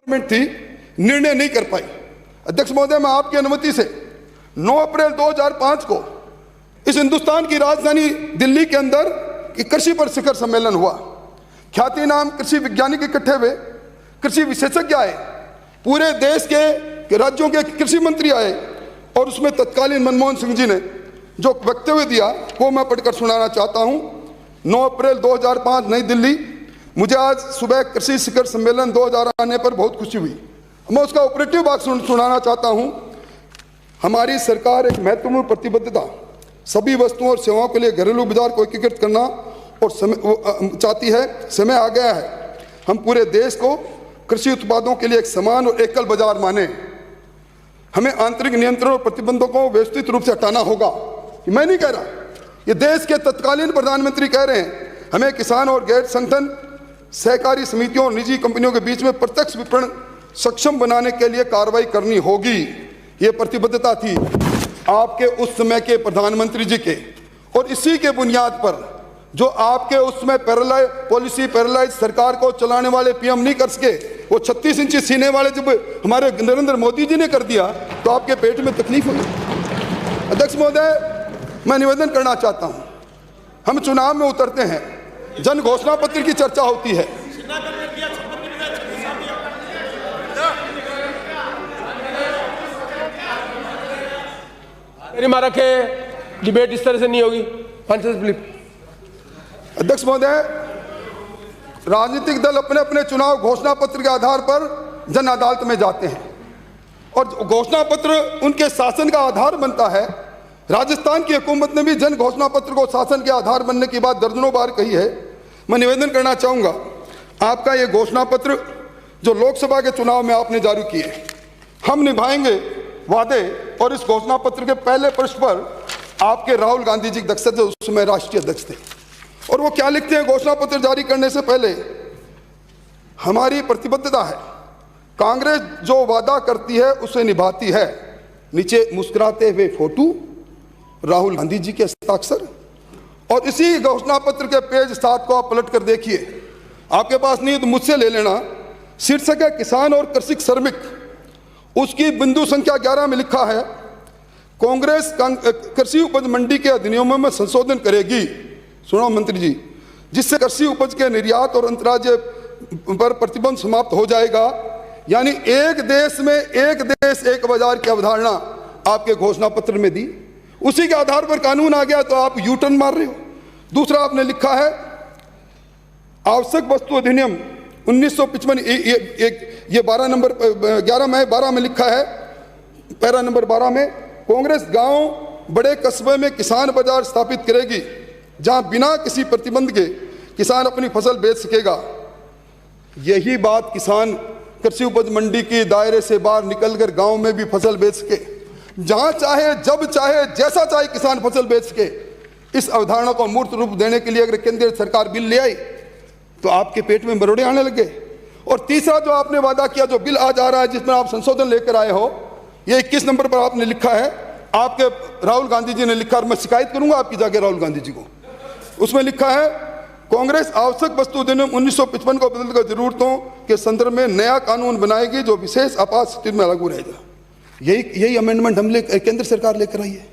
थी, निर्णय नहीं कर पाई। अध्यक्ष महोदय, मैं आपकी अनुमति से 9 अप्रैल 2005 को इस हिंदुस्तान की राजधानी दिल्ली के अंदर कृषि पर शिखर सम्मेलन हुआ। ख्याति नाम कृषि वैज्ञानिक इकट्ठे हुए, कृषि विशेषज्ञ आए, पूरे देश के राज्यों के कृषि मंत्री आए और उसमें तत्कालीन मनमोहन सिंह जी ने जो वक्तव्य दिया वो मैं पढ़कर सुनाना चाहता हूं। 9 अप्रैल 2005 नई दिल्ली। मुझे आज सुबह कृषि शिखर सम्मेलन 2000 आने पर बहुत खुशी हुई। मैं उसका ऑपरेटिव भाग सुनाना चाहता हूं। हमारी सरकार एक महत्वपूर्ण प्रतिबद्धता सभी वस्तुओं और सेवाओं के लिए घरेलू बाजार को एकीकृत करना और चाहती है। समय आ गया है हम पूरे देश को कृषि उत्पादों के लिए एक समान और एकल बाजार माने। हमें आंतरिक नियंत्रण और प्रतिबंधों को व्यवस्थित रूप से हटाना होगा। मैं नहीं कह रहा, ये देश के तत्कालीन प्रधानमंत्री कह रहे हैं। हमें किसान और गैर संगठन सहकारी समितियों और निजी कंपनियों के बीच में प्रत्यक्ष विपणन सक्षम बनाने के लिए कार्रवाई करनी होगी। ये प्रतिबद्धता थी आपके उस समय के प्रधानमंत्री जी के, और इसी के बुनियाद पर जो आपके उस समय पैरालाइज सरकार को चलाने वाले पीएम नहीं कर सके, वो 36 इंची सीने वाले जब हमारे नरेंद्र मोदी जी ने कर दिया तो आपके पेट में तकलीफ हुई। अध्यक्ष महोदय, मैं निवेदन करना चाहता हूं, हम चुनाव में उतरते हैं, जन घोषणा पत्र की चर्चा होती है। रखे डिबेट इस तरह से नहीं होगी। अध्यक्ष महोदय, राजनीतिक दल अपने अपने चुनाव घोषणा पत्र के आधार पर जन अदालत में जाते हैं और घोषणा पत्र उनके शासन का आधार बनता है। राजस्थान की हुकूमत ने भी जन घोषणा पत्र को शासन के आधार बनने की बात दर्जनों बार कही है। मैं निवेदन करना चाहूंगा, आपका ये घोषणा पत्र जो लोकसभा के चुनाव में आपने जारी किए, हम निभाएंगे वादे। और इस घोषणा पत्र के पहले पृष्ठ पर आपके राहुल गांधी जी अध्यक्ष थे, उस समय राष्ट्रीय अध्यक्ष थे, और वो क्या लिखते हैं घोषणा पत्र जारी करने से पहले? हमारी प्रतिबद्धता है, कांग्रेस जो वादा करती है उसे निभाती है। नीचे मुस्कुराते हुए फोटो, राहुल गांधी जी के हस्ताक्षर। और इसी घोषणा पत्र के पेज 7 को आप पलट कर देखिए, आपके पास नहीं तो मुझसे ले लेना। शीर्षक है किसान और कृषि श्रमिक। उसकी बिंदु संख्या 11 में लिखा है, कांग्रेस कृषि उपज मंडी के अधिनियमों में संशोधन करेगी। सुनो मंत्री जी, जिससे कृषि उपज के निर्यात और अंतर्राज्य पर प्रतिबंध समाप्त हो जाएगा। यानी एक देश में एक देश एक बाजार की अवधारणा आपके घोषणा पत्र में दी, उसी के आधार पर कानून आ गया तो आप यू टर्न मार रहे हो। दूसरा आपने लिखा है आवश्यक वस्तु अधिनियम 1955, ये 12 नंबर 12 में लिखा है, पैरा नंबर 12 में, कांग्रेस गांव बड़े कस्बे में किसान बाजार स्थापित करेगी जहां बिना किसी प्रतिबंध के किसान अपनी फसल बेच सकेगा। यही बात किसान कृषि उपज मंडी के दायरे से बाहर निकलकर गांव में भी फसल बेच सके, जहां चाहे जब चाहे जैसा चाहे किसान फसल बेच सके। इस अवधारणा को मूर्त रूप देने के लिए अगर केंद्रीय सरकार बिल ले आई तो आपके पेट में मरोड़े आने लगे। और तीसरा जो आपने वादा किया, जो बिल आज आ रहा है जिसमें आप संशोधन लेकर आए हो, ये 21 नंबर पर आपने लिखा है, आपके राहुल गांधी जी ने लिखा, और मैं शिकायत करूंगा आपकी जाके राहुल गांधी जी को। उसमें लिखा है कांग्रेस आवश्यक वस्तु अधिनियम 1955 को बदलकर जरूरतों के संदर्भ में नया कानून बनाएगी जो विशेष आपात स्थिति में लागू रहेगा। यही अमेंडमेंट हम केंद्र सरकार लेकर आई है।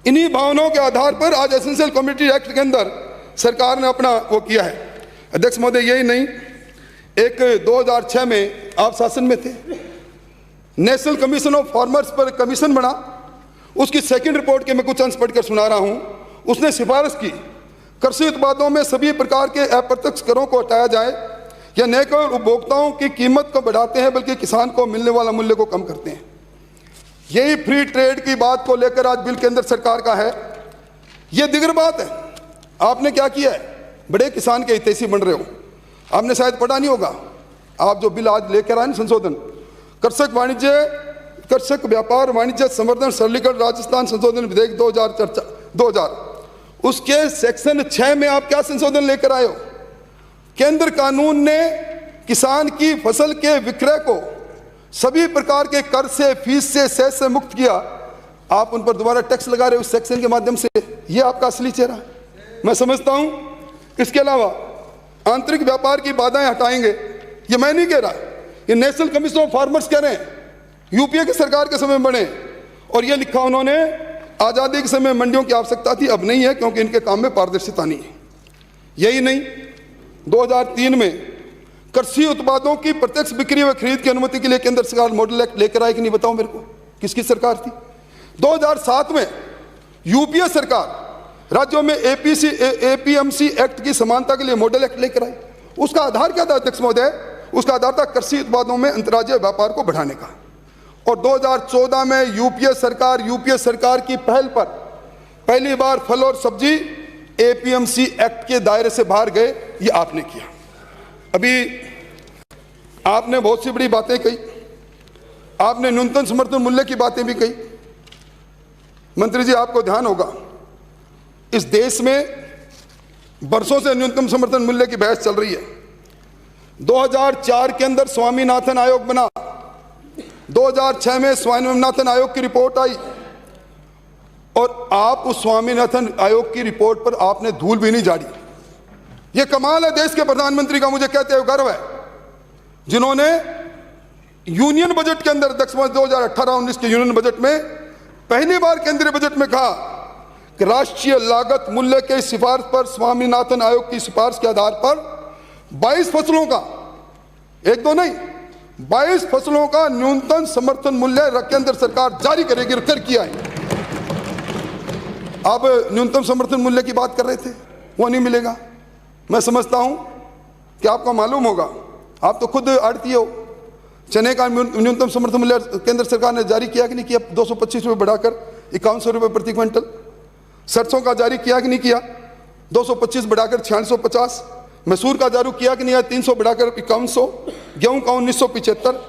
इन्हीं भावनाओं के आधार पर आज एसेंशियल कम्युनिटी एक्ट के अंदर सरकार ने अपना वो किया है। अध्यक्ष महोदय, यही नहीं, एक 2006 में आप शासन में थे, नेशनल कमीशन ऑफ फार्मर्स पर कमीशन बना। उसकी सेकंड रिपोर्ट के मैं कुछ अंश पढ़कर सुना रहा हूं। उसने सिफारिश की कृषि उत्पादों में सभी प्रकार के अप्रत्यक्ष करों को हटाया जाए। यह न केवल उपभोक्ताओं की कीमत को बढ़ाते हैं बल्कि किसान को मिलने वाला मूल्य को कम करते हैं। यही फ्री ट्रेड की बात को लेकर आज बिल केंद्र सरकार का है। यह दिगर बात है, आपने क्या किया है, बड़े किसान के हितैषी बन रहे हो। आपने शायद पढ़ा नहीं होगा, आप जो बिल आज लेकर आए संशोधन, कृषक व्यापार वाणिज्य संवर्धन सरलीकरण राजस्थान संशोधन विधेयक 2000, उसके सेक्शन 6 में आप क्या संशोधन लेकर आए हो? केंद्र कानून ने किसान की फसल के विक्रय को सभी प्रकार के कर से, फीस से, सेस से मुक्त किया। आप उन पर दोबारा टैक्स लगा रहे हो उस सेक्शन के माध्यम से। ये आपका असली चेहरा मैं समझता हूं। इसके अलावा आंतरिक व्यापार की बाधाएं हटाएंगे, ये मैं नहीं कह रहा, ये नेशनल कमीशन ऑफ फार्मर्स कह रहे हैं यूपीए की सरकार के समय में बने, और ये लिखा उन्होंने आज़ादी के समय मंडियों की आवश्यकता थी, अब नहीं है क्योंकि इनके काम में पारदर्शिता नहीं है। यही नहीं, 2003 में कृषि उत्पादों की प्रत्यक्ष बिक्री व खरीद की अनुमति के लिए केंद्र सरकार मॉडल एक्ट लेकर आई कि नहीं, बताओ मेरे को, किसकी सरकार थी? 2007 में यूपीए सरकार राज्यों में एपीएमसी एक्ट की समानता के लिए मॉडल एक्ट लेकर आई। उसका आधार क्या था अध्यक्ष महोदय? उसका आधार था कृषि उत्पादों में अंतर्राज्यीय व्यापार को बढ़ाने का। और 2014 में यूपीए सरकार की पहल पर पहली बार फल और सब्जी एपीएमसी एक्ट के दायरे से बाहर गए, ये आपने किया। अभी आपने बहुत सी बड़ी बातें कही, आपने न्यूनतम समर्थन मूल्य की बातें भी कही। मंत्री जी, आपको ध्यान होगा इस देश में बरसों से न्यूनतम समर्थन मूल्य की बहस चल रही है। 2004 के अंदर स्वामीनाथन आयोग बना, 2006 में स्वामीनाथन आयोग की रिपोर्ट आई, और आप उस स्वामीनाथन आयोग की रिपोर्ट पर आपने धूल भी नहीं झाड़ी। यह कमाल है देश के प्रधानमंत्री का, मुझे कहते हुए गर्व है, जिन्होंने यूनियन बजट के अंदर 2018-19 के यूनियन बजट में पहली बार केंद्रीय बजट में कहा कि राष्ट्रीय लागत मूल्य के सिफारिश पर स्वामीनाथन आयोग की सिफारिश के आधार पर 22 फसलों का, एक दो नहीं 22 फसलों का न्यूनतम समर्थन मूल्य केंद्र सरकार जारी करेगी, कर किया है। आप न्यूनतम समर्थन मूल्य की बात कर रहे थे, वो नहीं मिलेगा। मैं समझता हूं कि आपको मालूम होगा, आप तो खुद आड़ती हो, चने का न्यूनतम समर्थन मूल्य केंद्र सरकार ने जारी किया कि नहीं किया? 225 रुपये बढ़ाकर 5100 रुपये प्रति क्विंटल। सरसों का जारी किया कि नहीं किया? 225 बढ़ाकर 4650। मसूर का जारी किया कि नहीं? 300 बढ़ाकर 5100। गेहूं का 1975।